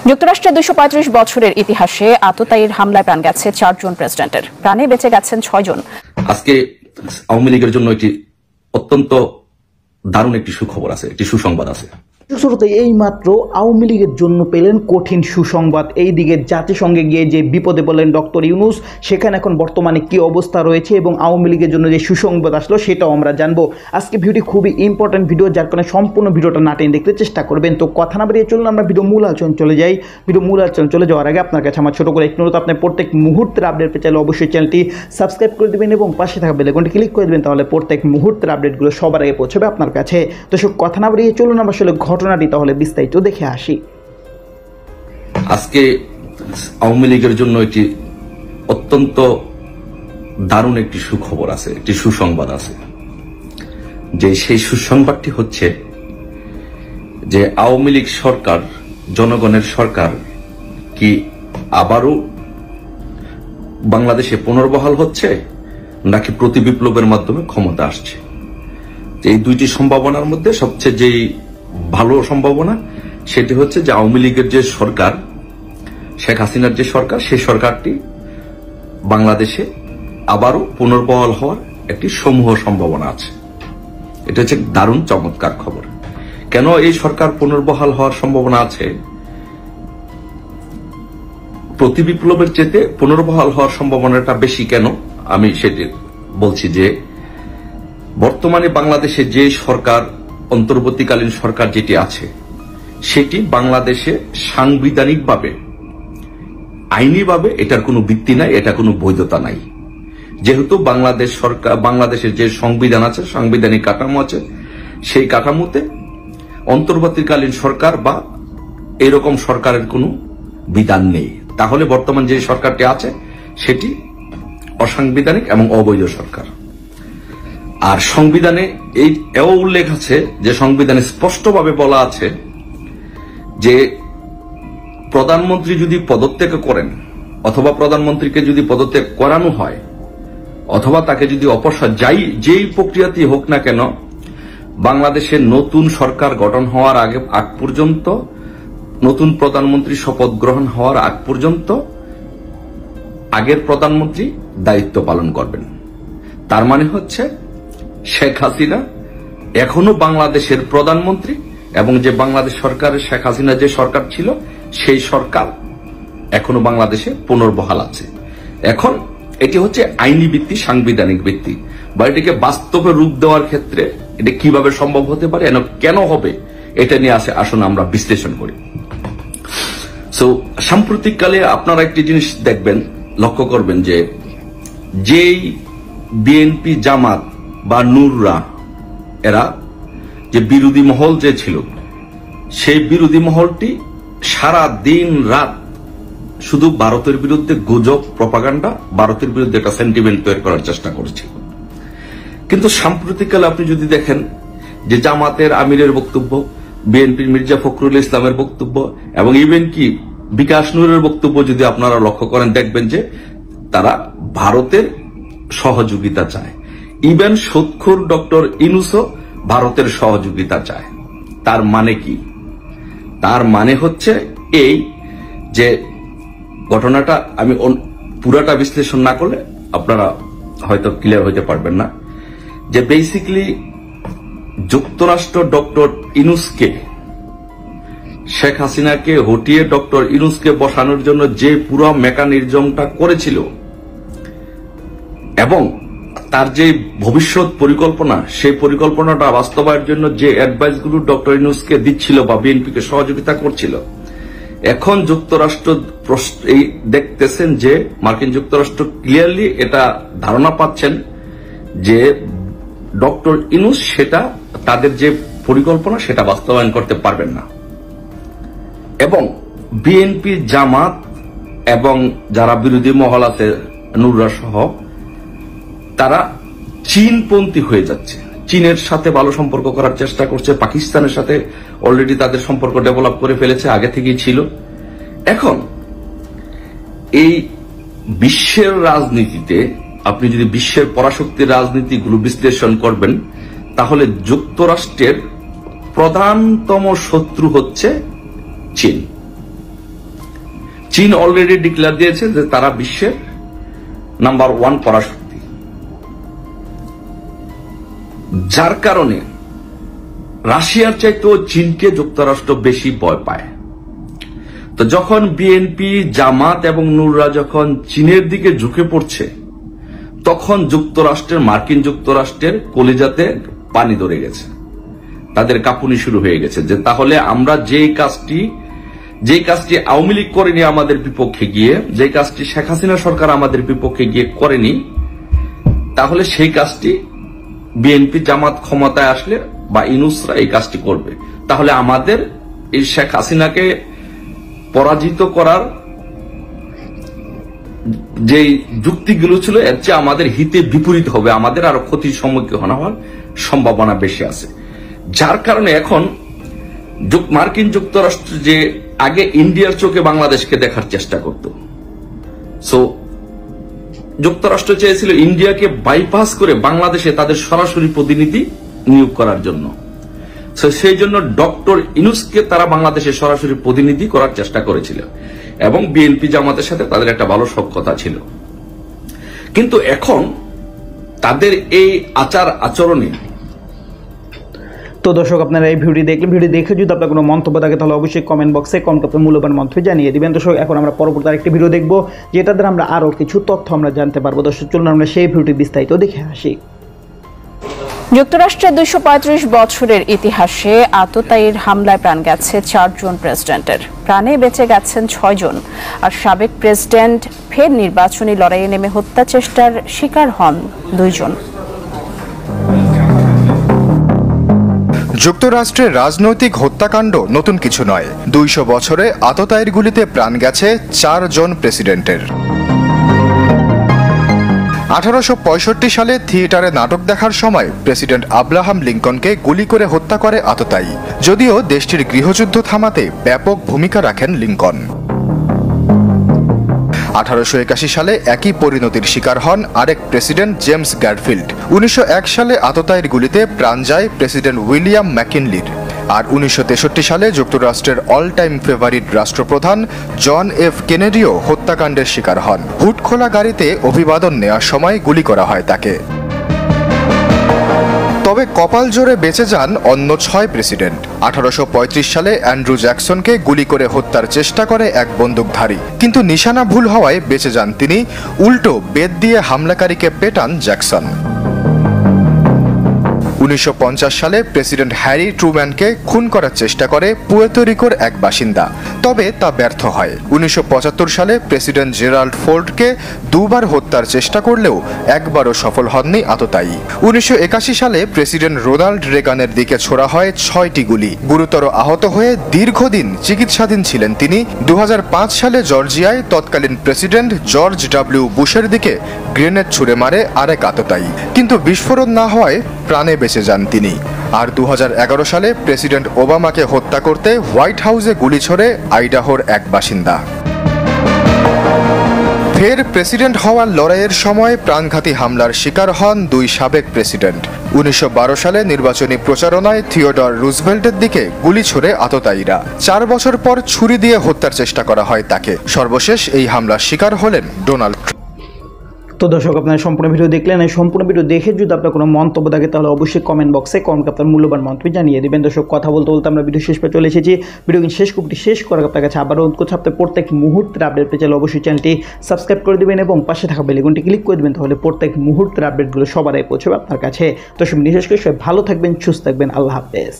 যুক্তরাষ্ট্রের ২৩৫ বছরের ইতিহাসে আততায়ীর হামলায় প্রাণ গেছে ৪ জন প্রেসিডেন্টের, প্রাণে বেঁচে গেছেন ৬ জন। আজকে আওয়ামী লীগের জন্য একটি অত্যন্ত দারুণ একটি সুখবর আছে, একটি সুসংবাদ আছে। শুরুতে এই মাত্র আওয়ামী লীগের জন্য পেলেন কঠিন সুসংবাদ। এইদিকে জাতিসংঘে গিয়ে যে বিপদে বললেন ডক্টর ইউনূস, সেখানে এখন বর্তমানে কি অবস্থা রয়েছে এবং আওয়ামী লীগের জন্য যে সুসংবাদ আসলো সেটাও আমরা জানবো। আজকে ভিডিওটি খুবই ইম্পর্টেন্ট ভিডিও, যার কারণে সম্পূর্ণ ভিডিওটা না টেনে দেখতে চেষ্টা করবেন। তো কথা না বেরিয়ে চলুন আমরা ভিডিও মূল আলোচনা চলে যাই। ভিডিও মূল আলোচনা চলে যাওয়ার আগে আপনার কাছে আমার ছোট করে একটু অনুরোধ, আপনি প্রত্যেক মুহূর্তের আপডেট পেতে চাইলে অবশ্যই চ্যানেলটি সাবস্ক্রাইব করে দেবেন এবং পাশে থাকা বেল আইকনটি ক্লিক করে দেবেন, তাহলে প্রত্যেক মুহূর্তের আপডেটগুলো সবার আগে পৌঁছবে আপনার কাছে। তো সব কথা না বেরিয়ে চলুন আমরা আসলে ঘটনাটি তাহলে বিস্তারিত দেখে আসি। আজকে আওয়ামী লীগের জন্য একটি অত্যন্ত দারুণ একটি সুখবর আছে, একটি সুসংবাদ আছে। যে সেই সুসংবাদটি হচ্ছে যে আওয়ামী লীগ সরকার, জনগণের সরকার কি আবারও বাংলাদেশে পুনর্বহাল হচ্ছে নাকি প্রতি বিপ্লবের মাধ্যমে ক্ষমতা আসছে। এই দুইটি সম্ভাবনার মধ্যে সবচেয়ে যেই ভালো সম্ভাবনা সেটি হচ্ছে যে আওয়ামী লীগের যে সরকার, শেখ হাসিনার যে সরকার, সেই সরকারটি বাংলাদেশে আবারও পুনর্বহাল হওয়ার একটি সমূহ সম্ভাবনা আছে। এটা হচ্ছে দারুণ চমৎকার খবর। কেন এই সরকার পুনর্বহাল হওয়ার সম্ভাবনা আছে? প্রতি বিপ্লবের চেয়ে পুনর্বহাল হওয়ার সম্ভাবনাটা বেশি কেন আমি সেটি বলছি যে বর্তমানে বাংলাদেশে যে সরকার, অন্তর্বর্তীকালীন সরকার যেটি আছে, সেটি বাংলাদেশে সাংবিধানিকভাবে, আইনিভাবে এটার কোনো ভিত্তি নাই, এটা কোনো বৈধতা নাই। যেহেতু বাংলাদেশ সরকার, বাংলাদেশের যে সংবিধান আছে, সাংবিধানিক কাঠামো আছে, সেই কাঠামোতে অন্তর্বর্তীকালীন সরকার বা এরকম সরকারের কোনো বিধান নেই। তাহলে বর্তমান যে সরকারটি আছে সেটি অসাংবিধানিক এবং অবৈধ সরকার। আর সংবিধানে এও উল্লেখ আছে যে সংবিধানে স্পষ্টভাবে বলা আছে যে প্রধানমন্ত্রী যদি পদত্যাগ করেন অথবা প্রধানমন্ত্রীকে যদি পদত্যাগ করানো হয় অথবা তাকে যদি অপসারণ, যেই প্রক্রিয়াতেই হোক না কেন, বাংলাদেশের নতুন সরকার গঠন হওয়ার আগ পর্যন্ত, নতুন প্রধানমন্ত্রী শপথ গ্রহণ হওয়ার আগ পর্যন্ত আগের প্রধানমন্ত্রী দায়িত্ব পালন করবেন। তার মানে হচ্ছে শেখ হাসিনা এখনো বাংলাদেশের প্রধানমন্ত্রী এবং যে বাংলাদেশ সরকারের, শেখ হাসিনা যে সরকার ছিল সেই সরকার এখনো বাংলাদেশে পুনর্বহাল আছে। এখন এটি হচ্ছে আইনি ভিত্তি, সাংবিধানিক ভিত্তি, বা এটিকে বাস্তবে রূপ দেওয়ার ক্ষেত্রে এটা কিভাবে সম্ভব হতে পারে, কেন হবে, এটা নিয়ে আসুন আমরা বিশ্লেষণ করি। সাম্প্রতিককালে আপনারা একটি জিনিস দেখবেন, লক্ষ্য করবেন যে যেই বিএনপি, জামাত বা নুররা, এরা যে বিরোধী মহল যে ছিল, সেই বিরোধী মহলটি সারা দিন রাত শুধু ভারতের বিরুদ্ধে গুজব, প্রপাগান্ডা, ভারতের বিরুদ্ধে একটা সেন্টিমেন্ট তৈরি করার চেষ্টা করেছিল। কিন্তু সাম্প্রতিককালে আপনি যদি দেখেন যে জামাতের আমিরের বক্তব্য, বিএনপির মির্জা ফখরুল ইসলামের বক্তব্য এবং ইভেন কি বিকাশ নূরের বক্তব্য যদি আপনারা লক্ষ্য করেন, দেখবেন যে তারা ভারতের সহযোগিতা চায়। ইভেন সৎখুর ডক্টর ইউনূসও ভারতের সহযোগিতা চায়। তার মানে কি? তার মানে হচ্ছে এই যে ঘটনাটা, আমি পুরাটা বিশ্লেষণ না করলে আপনারা হয়তো ক্লিয়ার হইতে পারবেন না, যে বেসিক্যালি যুক্তরাষ্ট্র ডক্টর ইউনূসকে, শেখ হাসিনাকে হটিয়ে ডক্টর ইউনূসকে বসানোর জন্য যে পুরো মেকানিজমটা করেছিল এবং তার যে ভবিষ্যৎ পরিকল্পনা, সেই পরিকল্পনাটা বাস্তবায়নের জন্য যে অ্যাডভাইসগুলো ডক্টর ইউনূসকে দিচ্ছিল বা বিএনপিকে সহযোগিতা করছিল, এখন যুক্তরাষ্ট্র দেখতেছেন যে মার্কিন যুক্তরাষ্ট্র ক্লিয়ারলি এটা ধারণা পাচ্ছেন যে ডক্টর ইউনূস সেটা, তাদের যে পরিকল্পনা সেটা বাস্তবায়ন করতে পারবেন না। এবং বিএনপি, জামাত এবং যারা বিরোধী মহল আছে, নুররা সহ, তারা চীনপন্থী হয়ে যাচ্ছে। চীনের সাথে ভালো সম্পর্ক করার চেষ্টা করছে, পাকিস্তানের সাথে অলরেডি তাদের সম্পর্ক ডেভেলপ করে ফেলেছে, আগে থেকেই ছিল। এখন এই বিশ্বের রাজনীতিতে আপনি যদি বিশ্বের পরাশক্তির রাজনীতিগুলো বিশ্লেষণ করবেন, তাহলে যুক্তরাষ্ট্রের প্রধানতম শত্রু হচ্ছে চীন। চীন অলরেডি ডিক্লেয়ার দিয়েছে যে তারা বিশ্বের নাম্বার 1 পরাশক্তি, যার কারণে রাশিয়ার চাইতেও চীনকে যুক্তরাষ্ট্র বেশি ভয় পায়। তো যখন বিএনপি, জামাত এবং নুররা যখন চীনের দিকে ঝুঁকে পড়ছে, তখন মার্কিন যুক্তরাষ্ট্রের কলিজাতে পানি ধরে গেছে, তাদের কাঁপুনি শুরু হয়ে গেছে যে তাহলে আমরা যেই কাজটি আওয়ামী লীগ করেনি আমাদের বিপক্ষে গিয়ে, যে কাজটি শেখ হাসিনা সরকার আমাদের বিপক্ষে গিয়ে করেনি, তাহলে সেই কাজটি বিএনপি, জামাত ক্ষমতায় আসলে বা ইউনূসরা এই কাজটি করবে। তাহলে আমাদের এই শেখ হাসিনাকে পরাজিত করার যে যুক্তিগুলো ছিল এর চেয়ে আমাদের হিতে বিপরীত হবে, আমাদের আরো ক্ষতির সম্মুখীন হওয়ার সম্ভাবনা বেশি আছে। যার কারণে এখন মার্কিন যুক্তরাষ্ট্র যে আগে ইন্ডিয়ার চোখে বাংলাদেশকে দেখার চেষ্টা করত, সো যুক্তরাষ্ট্র চেয়েছিল ইন্ডিয়াকে বাইপাস করে বাংলাদেশে তাদের সরাসরি প্রতিনিধি নিয়োগ করার জন্য। সেই জন্য ডক্টর ইউনূসকে তারা বাংলাদেশে সরাসরি প্রতিনিধি করার চেষ্টা করেছিল এবং বিএনপি, জামাতের সাথে তাদের একটা ভালো সখ্যতা ছিল। কিন্তু এখন তাদের এই আচরণে, তো দর্শক আপনারা এই ভিডিও দেখলেন, ভিডিও দেখে যদি আপনার কোনো মন্তব্য থাকে তাহলে অবশ্যই কমেন্ট বক্সে আপনার মূল্যবান মন্তব্য জানিয়ে দিবেন। দর্শক এখন আমরা পরবর্তী আরেকটি ভিডিও দেখবো, যেটা দ্বারা আমরা আরও কিছু তথ্য আমরা জানতে পারবো। দর্শক চলুন আমরা সেই ভিডিওটি বিস্তারিত দেখে আসি। যুক্তরাষ্ট্রের 235 বছরের ইতিহাসে আততায়ীর হামলায় প্রাণ গেছে 4 জন প্রেসিডেন্টের। প্রাণে বেঁচে গেছেন 6 জন, আর সাবেক প্রেসিডেন্ট ফের নির্বাচনী লড়াইয়ে নেমে হত্যা চেষ্টার শিকার হন 2 জন। যুক্তরাষ্ট্রের রাজনৈতিক হত্যাকাণ্ড নতুন কিছু নয়। 200 বছরে আততায়ীর গুলিতে প্রাণ গেছে 4 জন প্রেসিডেন্টের। 1865 সালে থিয়েটারে নাটক দেখার সময় প্রেসিডেন্ট আব্রাহাম লিঙ্কনকে গুলি করে হত্যা করে আততায়ী। যদিও দেশটির গৃহযুদ্ধ থামাতে ব্যাপক ভূমিকা রাখেন লিঙ্কন। 1881 সালে একই পরিণতির শিকার হন আরেক প্রেসিডেন্ট জেমস গারফিল্ড। 1901 সালে আততায়ীর গুলিতে প্রাণ যায় প্রেসিডেন্ট উইলিয়াম ম্যাকিনলির। আর 1963 সালে যুক্তরাষ্ট্রের অল টাইম ফেভারিট রাষ্ট্রপ্রধান জন এফ কেনেডিও হত্যাকাণ্ডের শিকার হন। হুডখোলা গাড়িতে অভিবাদন নেওয়ার সময় গুলি করা হয় তাকে। তবে কপাল জোরে বেঁচে যান অন্য 6 প্রেসিডেন্ট। 1835 সালে অ্যান্ড্রু জ্যাকসনকে গুলি করে হত্যার চেষ্টা করে এক বন্দুকধারী, কিন্তু নিশানা ভুল হওয়ায় বেঁচে যান তিনি। উল্টো বেত দিয়ে হামলাকারীকে পেটান জ্যাকসন। 1950 সালে প্রেসিডেন্ট হ্যারি ট্রুম্যানকে খুন করার চেষ্টা করে পুয়ের্তো রিকোর এক বাসিন্দা, তবে তা ব্যর্থ হয়। 1975 সালে প্রেসিডেন্ট জেরাল্ড ফোর্ডকে 2 বার হত্যার চেষ্টা করলেও একবারও সফল হননি আততায়ী। 1981 সালে প্রেসিডেন্ট রোনাল্ড রেগানের দিকে ছোড়া হয় 6টি গুলি। গুরুতর আহত হয়ে দীর্ঘদিন চিকিৎসাধীন ছিলেন তিনি। 2005 সালে জর্জিয়ায় তৎকালীন প্রেসিডেন্ট জর্জ ডব্লিউ বুশের দিকে গ্রেনেড ছুড়ে মারে আরেক আততায়ী, কিন্তু বিস্ফোরণ না হওয়ায় প্রাণে বেঁচে যান তিনি। আর 2011 সালে প্রেসিডেন্ট ওবামাকে হত্যা করতে হোয়াইট হাউসে গুলি ছোড়ে আইডাহোর এক বাসিন্দা। ফের প্রেসিডেন্ট হওয়ার লড়াইয়ের সময় প্রাণঘাতী হামলার শিকার হন 2 সাবেক প্রেসিডেন্ট। 1912 সালে নির্বাচনী প্রচারণায় থিওডর রুজভেল্টের দিকে গুলি ছোড়ে আততায়ীরা। 4 বছর পর ছুরি দিয়ে হত্যার চেষ্টা করা হয় তাকে। সর্বশেষ এই হামলার শিকার হলেন ডোনাল্ড। তো দর্শক আপনারা সম্পূর্ণ ভিডিও দেখলেন। এই সম্পূর্ণ ভিডিও দেখে যদি আপনার কোনো মন্তব্য থাকে তাহলে অবশ্যই কমেন্ট বক্সে আপনার মূল্যবান মন্তব্য জানিয়ে দেবেন। দর্শক কথা বলতে বলতে আমরা ভিডিও শেষ পর্যন্ত চলে এসেছি। ভিডিও শেষ করার আপনার কাছে আবারও অনুরোধ করছি, আপনার প্রত্যেক মুহূর্তের আপডেট পেতে চাইলে অবশ্যই চ্যানেলটি সাবস্ক্রাইব করে দেবেন এবং পাশে থাকা বেল আইকনটি ক্লিক করে দেবেন, তাহলে প্রত্যেক মুহূর্তের আপডেটগুলো সবার আগে পৌঁছবে আপনার কাছে। দর্শক বিশেষ করে সবাই ভালো থাকবেন, সুস্থ থাকবেন। আল্লাহ হাফেজ।